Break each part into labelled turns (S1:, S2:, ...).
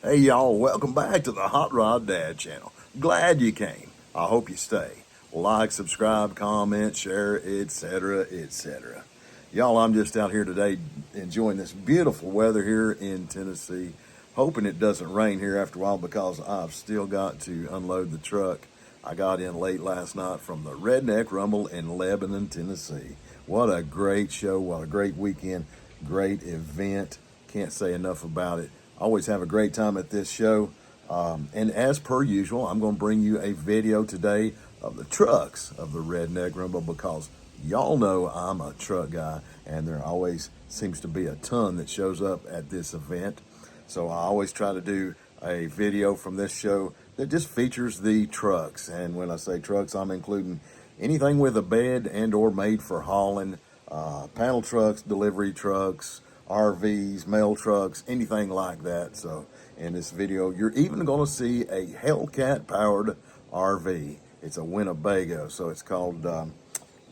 S1: Hey y'all, welcome back to the Hot Rod Dad channel. Glad you came. I hope you stay. Like, subscribe, comment, share, etc., etc. Y'all, I'm just out here today enjoying this beautiful weather here in Tennessee. Hoping it doesn't rain here after a while because I've still got to unload the truck. I got in late last night from the Redneck Rumble in Lebanon, Tennessee. What a great show, what a great weekend, great event. Can't say enough about it. Always have a great time at this show. And as per usual, I'm going to bring you a video today of the trucks of the Redneck Rumble because y'all know I'm a truck guy and there always seems to be a ton that shows up at this event. So I always try to do a video from this show that just features the trucks. And when I say trucks, I'm including anything with a bed and or made for hauling, panel trucks, delivery trucks, RVs, mail trucks, anything like that. So in this video, you're even going to see a Hellcat powered RV. It's a Winnebago, so it's called the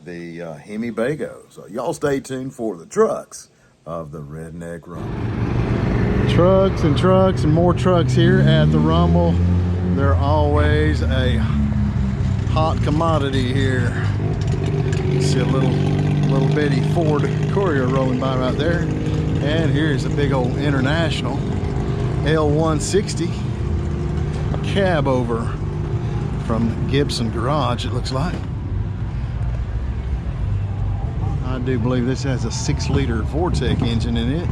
S1: Hemibago. So y'all stay tuned for the trucks of the Redneck Rumble. Trucks and trucks and more trucks here at the Rumble. They're always a hot commodity here. You see a little bitty Ford Courier rolling by right there. And here's a big old International L160 cab over from Gibson Garage, it looks like. I do believe this has a 6-liter Vortec engine in it.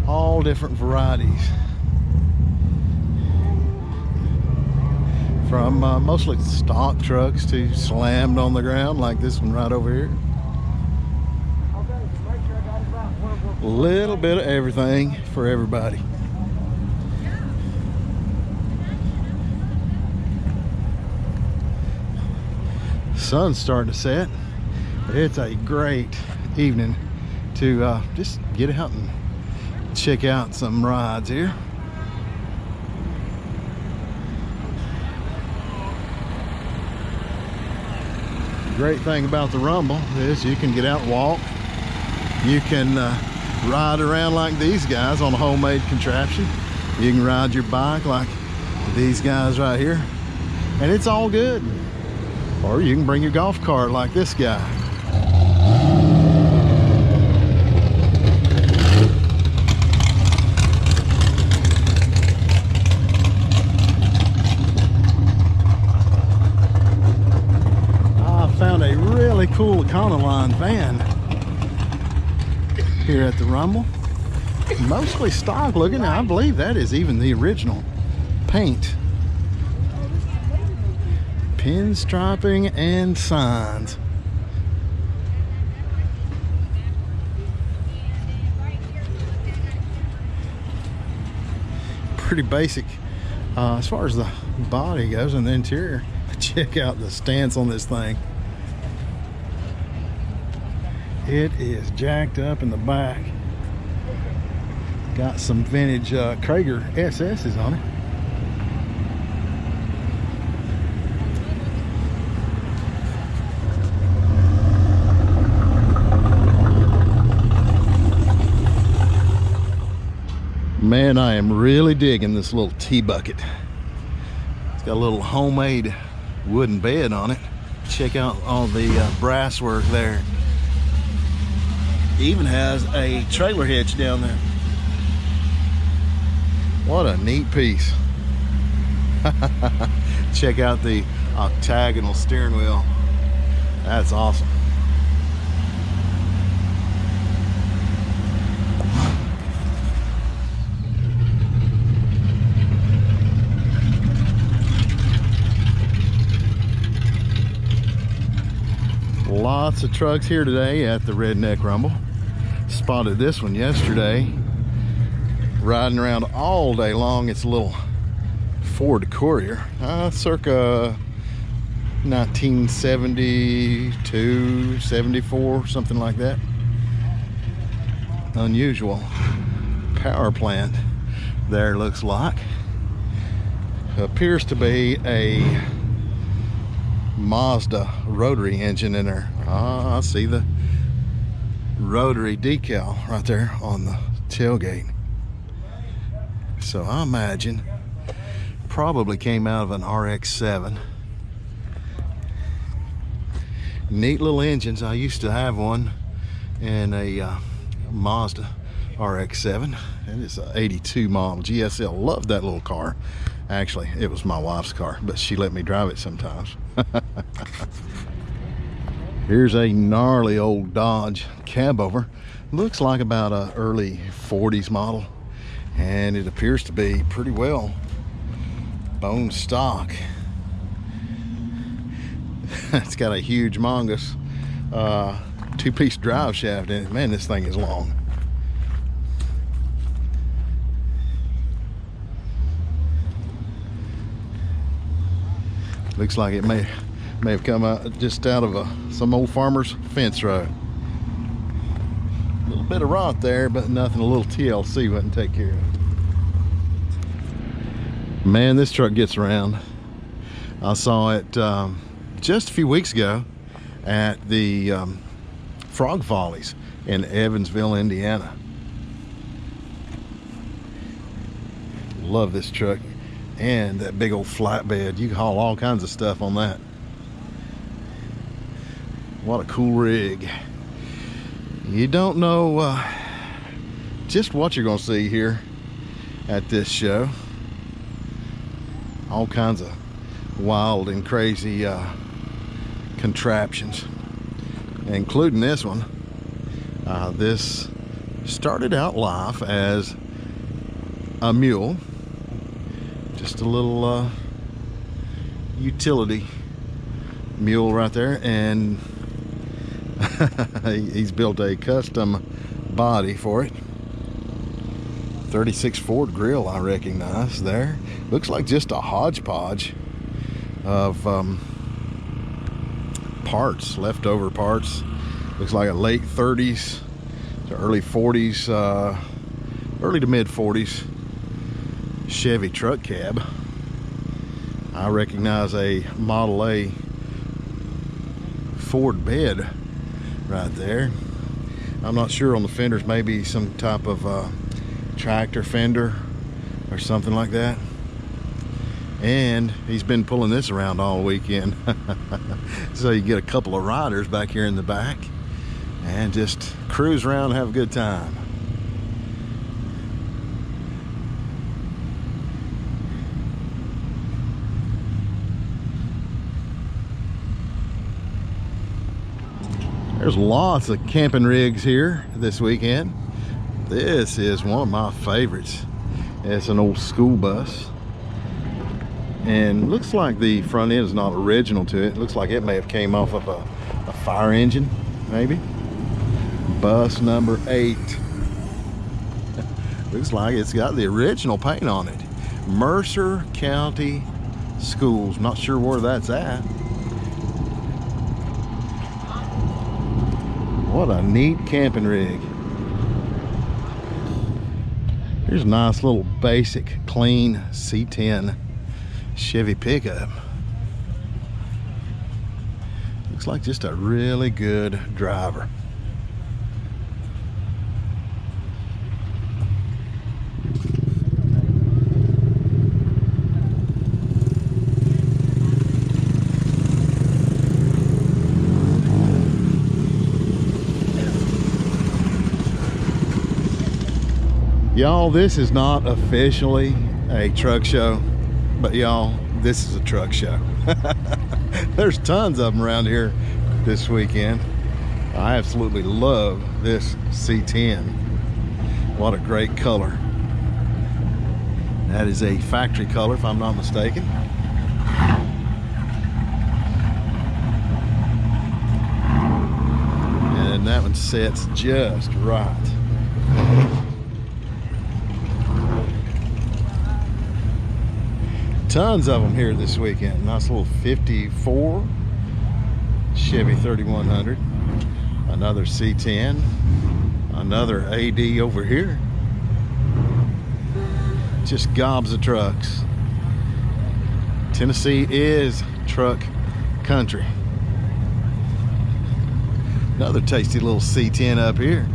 S1: All different varieties. From mostly stock trucks to slammed on the ground like this one right over here. A little bit of everything for everybody. Sun's starting to set. It's a great evening to just get out and check out some rides here. Great thing about the Rumble is you can get out and walk. You can ride around like these guys on a homemade contraption. You can ride your bike like these guys right here, and it's all good. Or you can bring your golf cart like this guy. Found a really cool Econoline van here at the Rumble. Mostly stock looking. I believe that is even the original paint. Pinstriping and signs. Pretty basic as far as the body goes and the interior. Check out the stance on this thing. It is jacked up in the back. Got some vintage Krager SS's on it. Man, I am really digging this little tea bucket. It's got a little homemade wooden bed on it. Check out all the brass work there. Even has a trailer hitch down there. What a neat piece. Check out the octagonal steering wheel. That's awesome. Lots of trucks here today at the Redneck Rumble. Spotted this one yesterday, riding around all day long. It's a little Ford Courier, circa 1972, 74, something like that. Unusual power plant there, looks like. Appears to be a Mazda rotary engine in there. Ah, I see the rotary decal right there on the tailgate. So I imagine probably came out of an RX-7. Neat little engines. I used to have one in a Mazda RX-7, and it's an 82 model GSL. Loved that little car. Actually, it was my wife's car, but she let me drive it sometimes. Here's a gnarly old Dodge cab over. Looks like about a early 40s model, and it appears to be pretty well bone stock. It's got a huge Mongoose two-piece drive shaft in it. Man, this thing is long. Looks like it may have come out just out of some old farmer's fence row. A little bit of rot there, but nothing a little TLC wouldn't take care of. Man, this truck gets around. I saw it just a few weeks ago at the Frog Follies in Evansville, Indiana. Love this truck. And that big old flatbed. You can haul all kinds of stuff on that. What a cool rig. You don't know just what you're gonna see here at this show. All kinds of wild and crazy contraptions, including this one. This started out life as a mule, just a little utility mule right there, and he's built a custom body for it. 36 Ford grill I recognize there. Looks like just a hodgepodge of parts, leftover parts. Looks like a late 30s to early 40s, early to mid 40s Chevy truck cab. I recognize a Model A Ford bed right there. I'm not sure on the fenders, maybe some type of tractor fender or something like that. And he's been pulling this around all weekend. So you get a couple of riders back here in the back and just cruise around and have a good time. There's lots of camping rigs here this weekend. This is one of my favorites. It's an old school bus, and looks like the front end is not original to it. Looks like it may have came off of a fire engine, maybe. Bus number 8. Looks like it's got the original paint on it. Mercer County Schools. Not sure where that's at. What a neat camping rig. Here's a nice little basic clean C10 Chevy pickup. Looks like just a really good driver. Y'all, this is not officially a truck show, but y'all, this is a truck show. There's tons of them around here this weekend. I absolutely love this C10. What a great color. That is a factory color, if I'm not mistaken. And that one sets just right. Tons of them here this weekend. Nice little 54 Chevy 3100. Another C10. Another AD over here. Just gobs of trucks. Tennessee is truck country. Another tasty little C10 up here.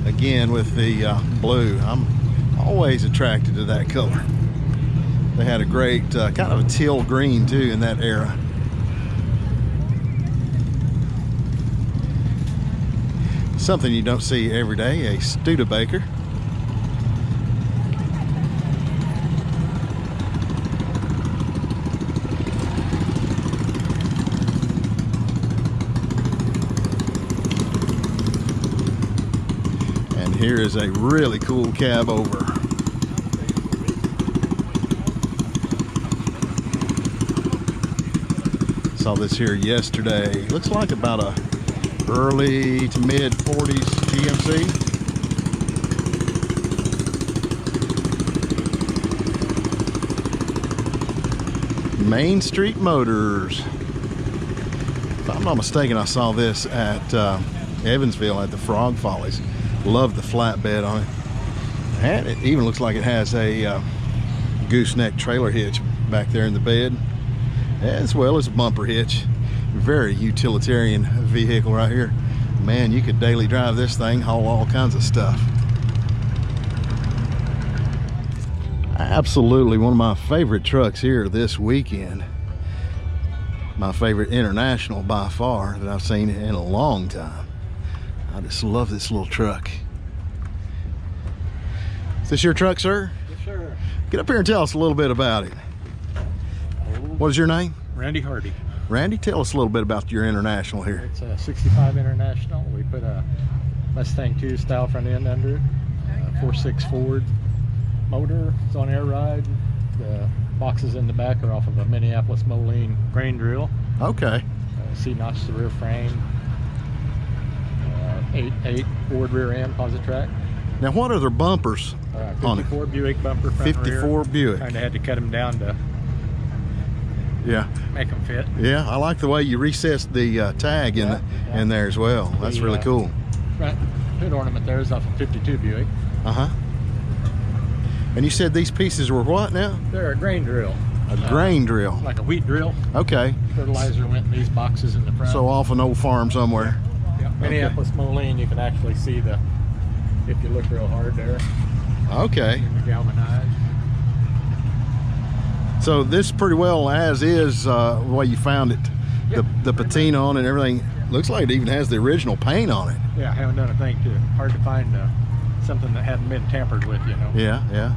S1: Again with the blue. I'm always attracted to that color. They had a great kind of a teal green too in that era. Something you don't see every day, a Studebaker. And here is a really cool cab over. Saw this here yesterday. Looks like about a early to mid 40s GMC. Main Street Motors. If I'm not mistaken, I saw this at Evansville at the Frog Follies. Love the flatbed on it. And it even looks like it has a gooseneck trailer hitch back there in the bed, as well as a bumper hitch. Very utilitarian vehicle right here. Man, you could daily drive this thing, haul all kinds of stuff. Absolutely one of my favorite trucks here this weekend. My favorite international by far that I've seen in a long time. I just love this little truck. Is this your truck, sir?
S2: Yes, sir.
S1: Get up here and tell us a little bit about it. What is your name?
S2: Randy Hardy.
S1: Randy, tell us a little bit about your international here.
S2: It's a 65 International. We put a Mustang 2 style front end under it. 4.6 Ford motor. It's on air ride. The boxes in the back are off of a Minneapolis Moline grain drill.
S1: Okay.
S2: C-notch the rear frame. 8 Ford rear end Positrack.
S1: Now, what are their bumpers on it?
S2: 54 Buick bumper front
S1: 54
S2: rear.
S1: Buick.
S2: Kind of had to cut them down to make them fit.
S1: Yeah, I like the way you recessed the tag in there as well. That's really cool.
S2: Front hood ornament there is off a 52 Buick.
S1: And you said these pieces were what now?
S2: They're a grain drill.
S1: A grain drill.
S2: Like a wheat drill.
S1: Okay.
S2: Fertilizer went in these boxes in the front.
S1: So off an old farm somewhere.
S2: Yeah. Minneapolis Moline, you can actually see the, if you look real hard there.
S1: Okay.
S2: The galvanized.
S1: So this pretty well as is the way you found it.
S2: Yep.
S1: The patina on it and everything. Looks like it even has the original paint on it.
S2: Yeah, I haven't done a thing to it. Hard to find something that hadn't been tampered with, you know.
S1: Yeah, yeah.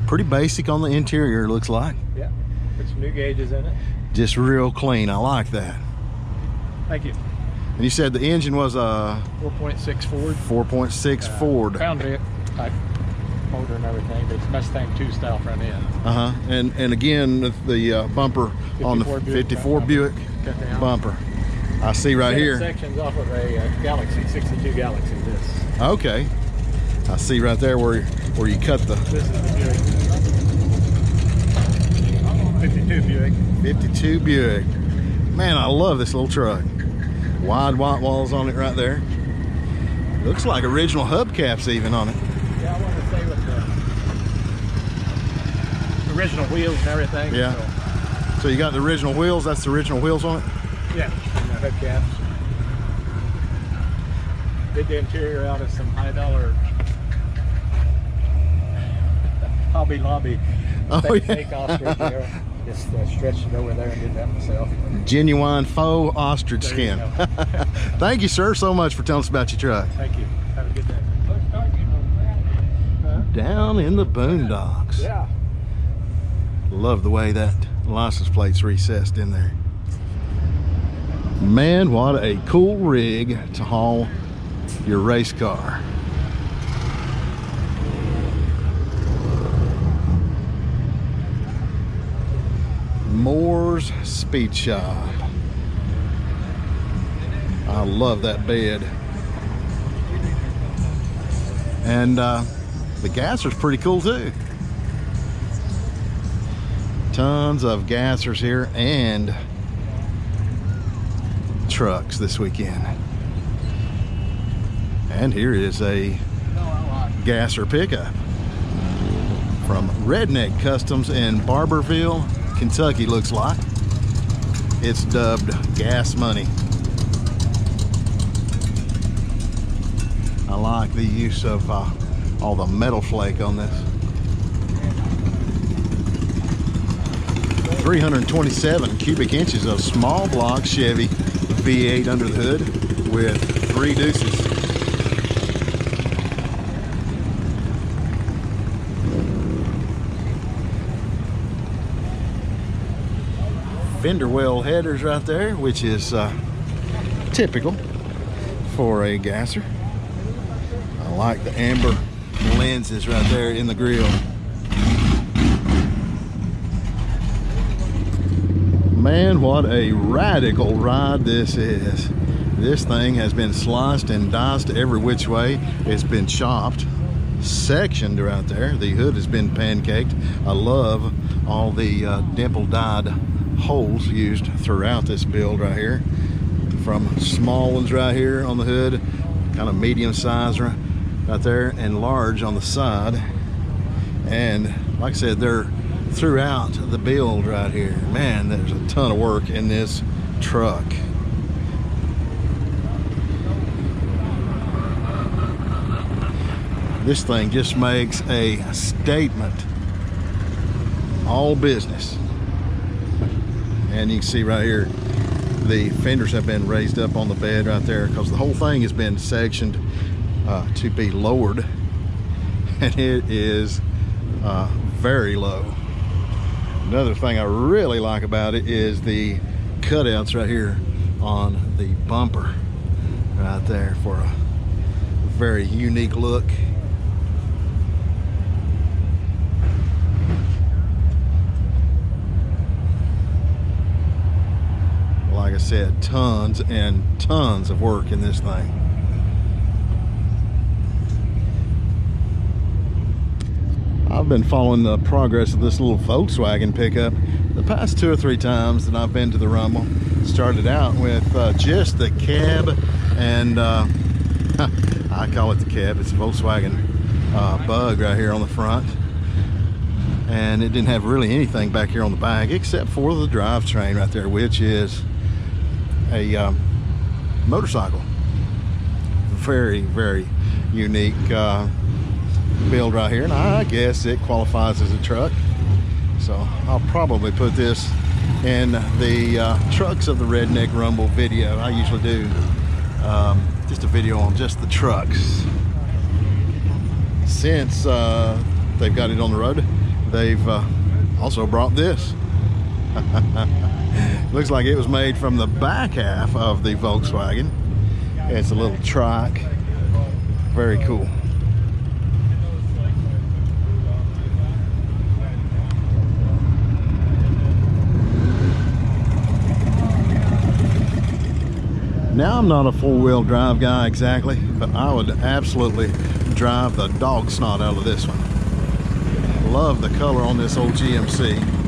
S1: Pretty basic on the interior, looks like.
S2: Yeah, put some new gauges in it.
S1: Just real clean. I like that.
S2: Thank you.
S1: And you said the engine was a
S2: 4.6 Ford.
S1: 4.6 Ford.
S2: Pound Vic type motor and everything, but it's Mustang 2 style front end.
S1: And again, the bumper on the 54 Buick bumper. I see right here.
S2: Sections off of a Galaxy, 62 Galaxy. This.
S1: Okay. I see right there where you cut the.
S2: This is the Buick. 52 Buick.
S1: 52 Buick. Man, I love this little truck. Wide white walls on it right there. Looks like original hubcaps even on it.
S2: Yeah, I want to say with the original wheels and everything.
S1: Yeah. So you got the original wheels. That's the original wheels on it.
S2: Yeah. And the hubcaps. Did the interior out of some $high Hobby Lobby.
S1: Oh, yeah.
S2: Fake ostrich there. Just stretched it over there and did that myself.
S1: Genuine faux ostrich skin. Thank you, sir, so much for telling us about your truck.
S2: Thank you. Have a good day.
S1: Down in the boondocks.
S2: Yeah.
S1: Love the way that license plate's recessed in there. Man, what a cool rig to haul your race car. Moore's Speed Shop. I love that bed. And the gasser's pretty cool too. Tons of gassers here and trucks this weekend. And here is a gasser pickup. from Redneck Customs in Barberville, Kentucky, looks like. It's dubbed Gas Money. I like the use of all the metal flake on this. 327 cubic inches of small block Chevy V8 under the hood with 3 deuces. Fender well headers right there, which is typical for a gasser. I like the amber lenses right there in the grill. Man, what a radical ride this is. This thing has been sliced and diced every which way. It's been chopped, sectioned right there. The hood has been pancaked. I love all the dimple dyed holes used throughout this build right here. From small ones right here on the hood, kind of medium size right there, and large on the side. And like I said, they're throughout the build right here. Man, there's a ton of work in this truck. This thing just makes a statement. All business. And you can see right here, the fenders have been raised up on the bed right there because the whole thing has been sectioned to be lowered, and it is very low. Another thing I really like about it is the cutouts right here on the bumper right there for a very unique look. Like I said, tons and tons of work in this thing. I've been following the progress of this little Volkswagen pickup the past 2 or 3 times that I've been to the Rumble. Started out with just the cab, and I call it the cab. It's a Volkswagen Bug right here on the front, and it didn't have really anything back here on the back except for the drivetrain right there, which is a motorcycle. Very, very unique build right here, and I guess it qualifies as a truck. So I'll probably put this in the trucks of the Redneck Rumble video. I usually do just a video on just the trucks. Since they've got it on the road, they've also brought this. Looks like it was made from the back half of the Volkswagen. It's a little trike. Very cool. Now, I'm not a four-wheel drive guy exactly, but I would absolutely drive the dog snot out of this one. Love the color on this old GMC.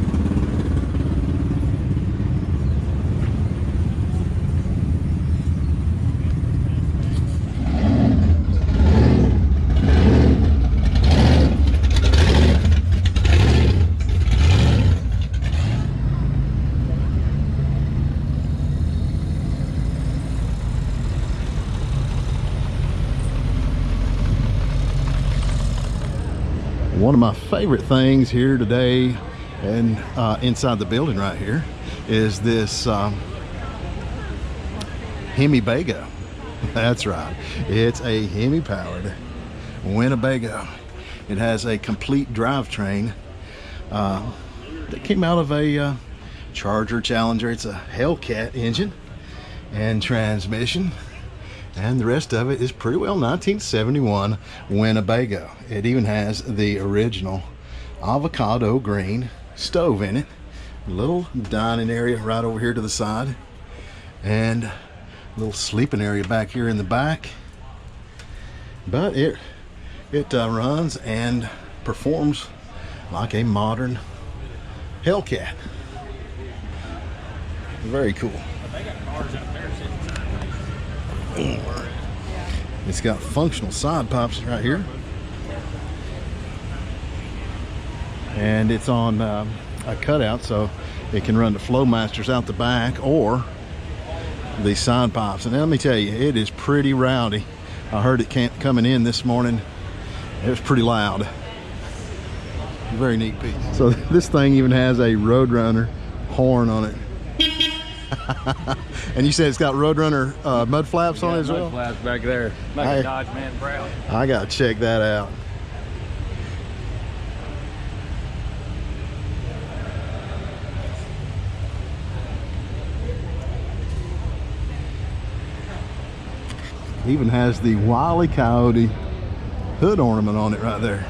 S1: One of my favorite things here today and inside the building right here is this Winnebago. That's right, it's a Hemi powered Winnebago. It has a complete drivetrain that came out of a Charger Challenger. It's a Hellcat engine and transmission, and the rest of it is pretty well 1971 Winnebago. It even has the original avocado green stove in it. A little dining area right over here to the side, and a little sleeping area back here in the back. But it runs and performs like a modern Hellcat. Very cool. It's got functional side pops right here. and it's on a cutout, so it can run the Flowmasters out the back or the side pipes. And let me tell you, it is pretty rowdy. I heard it coming in this morning. It was pretty loud. Very neat piece. So this thing even has a Roadrunner horn on it. And you said it's got Roadrunner mud flaps on it as well?
S2: Mud flaps back there. Like a Dodge man proud.
S1: I gotta check that out. Even has the Wile E. Coyote hood ornament on it right there.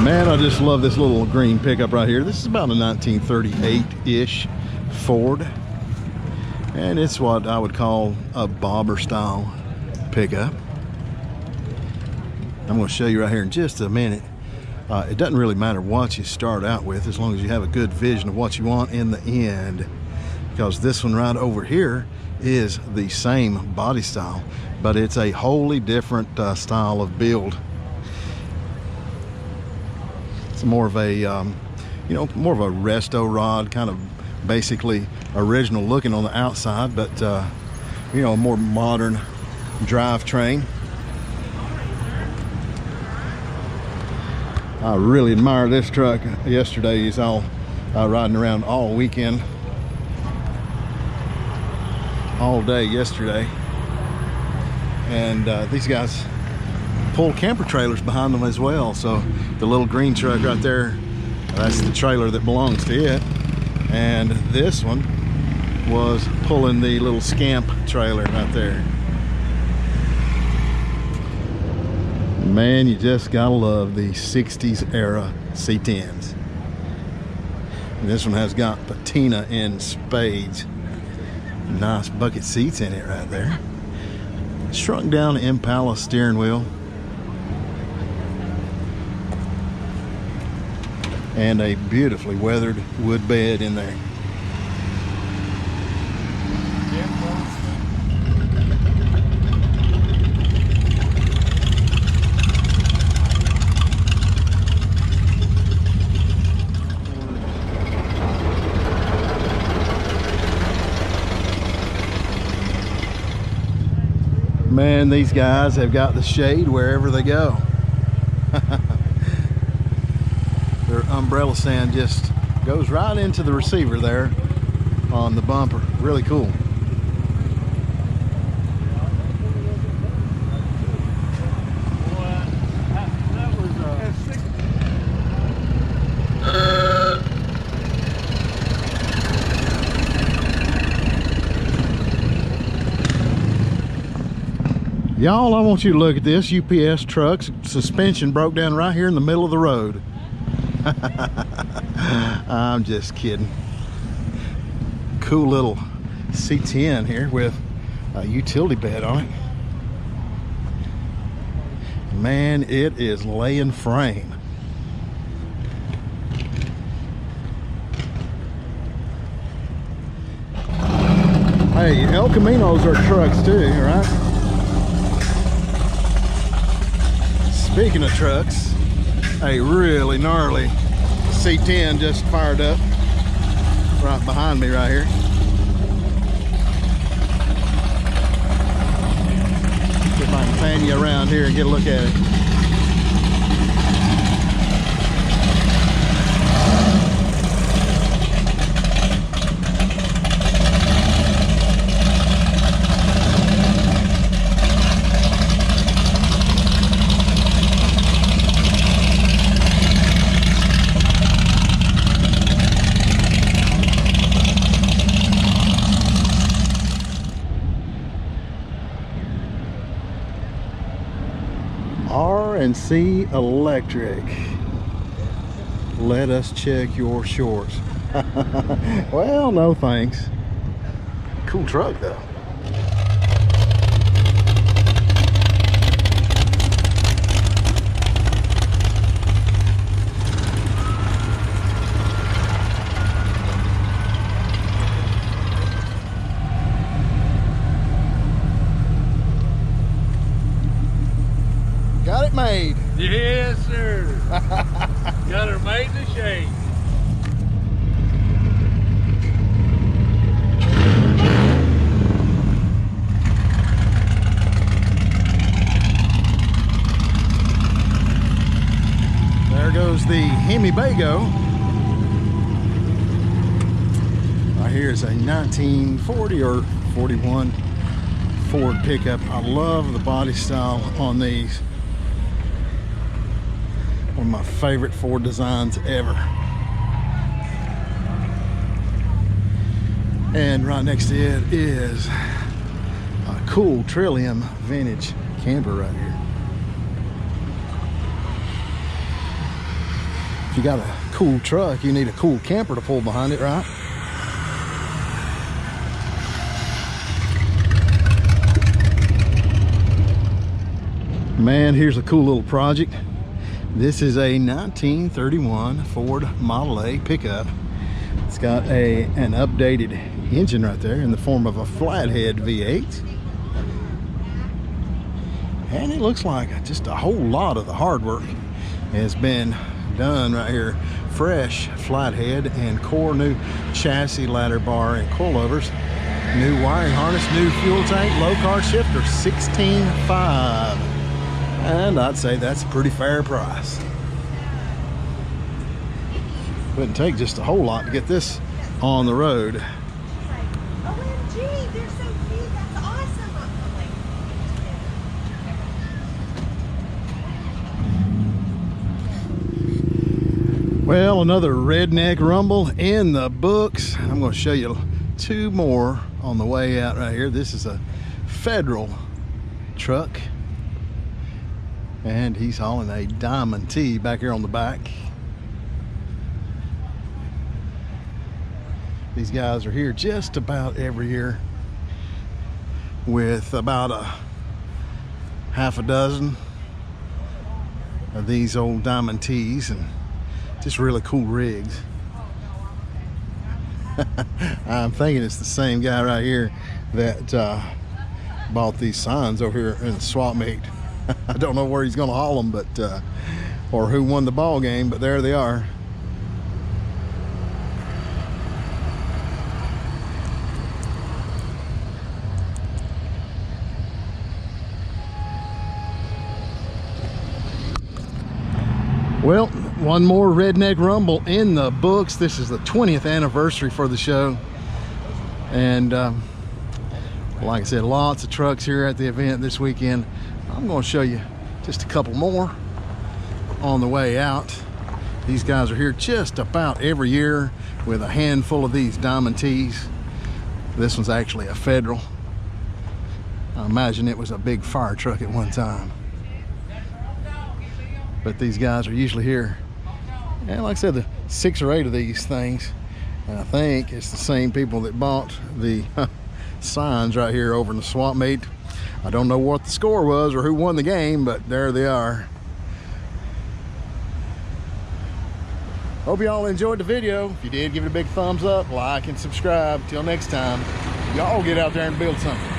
S1: Man, I just love this little green pickup right here. This is about a 1938-ish Ford, and it's what I would call a bobber style pickup. I'm going to show you right here in just a minute. It doesn't really matter what you start out with, as long as you have a good vision of what you want in the end, because this one right over here is the same body style, but it's a wholly different style of build. It's more of a more of a resto rod, kind of basically original looking on the outside, but a more modern drivetrain. I really admire this truck. Yesterday is all riding around all weekend, all day yesterday, and these guys pull camper trailers behind them as well. So the little green truck right there, that's the trailer that belongs to it, and this one was pulling the little Scamp trailer right there. Man, you just gotta love the 60s era C10s. And this one has got patina in spades. Nice bucket seats in it right there. Shrunk down Impala steering wheel. And a beautifully weathered wood bed in there. Man, these guys have got the shade wherever they go. Their umbrella stand just goes right into the receiver there on the bumper. Really cool. Y'all, I want you to look at this UPS truck's suspension broke down right here in the middle of the road. I'm just kidding. Cool little C10 here with a utility bed on it. Man, it is laying frame. Hey, El Caminos are trucks too, right? Speaking of trucks, a really gnarly C10 just fired up right behind me right here. See if I can pan you around here and get a look at it. R&C Electric. Let us check your shorts. Well, no thanks. Cool truck though. Got it made.
S2: Yes, sir.
S1: there goes the Winnebago. Right here is a 1940 or 41 Ford pickup. I love the body style on these. One of my favorite Ford designs ever. And right next to it is a cool Trillium vintage camper right here. If you got a cool truck, you need a cool camper to pull behind it, right? Man, here's a cool little project. This is a 1931 Ford Model A pickup. It's got an updated engine right there in the form of a flathead V8. And it looks like just a whole lot of the hard work has been done right here. Fresh flathead and core, new chassis, ladder bar, and coilovers. New wiring harness, new fuel tank, low car shifter, $16,500. And I'd say that's a pretty fair price. Wouldn't take just a whole lot to get this on the road.
S3: OMG, they're so cute. That's awesome.
S1: Well, another Redneck Rumble in the books. I'm going to show you two more on the way out right here. This is a Federal truck. And he's hauling a Diamond T back here on the back. These guys are here just about every year with about a half a dozen of these old Diamond T's and just really cool rigs. I'm thinking it's the same guy right here that bought these signs over here in the swap meet. I don't know where he's going to haul them, but or who won the ball game, but there they are. Well, one more Redneck Rumble in the books. This is the 20th anniversary for the show. And like I said, lots of trucks here at the event this weekend. I'm going to show you just a couple more on the way out. These guys are here just about every year with a handful of these Diamond T's. This one's actually a Federal. I imagine it was a big fire truck at one time. But these guys are usually here. And like I said, the 6 or 8 of these things. And I think it's the same people that bought the signs right here over in the swap meet. I don't know what the score was or who won the game, but there they are. Hope y'all enjoyed the video. If you did, give it a big thumbs up, like, and subscribe. Till next time, y'all get out there and build something.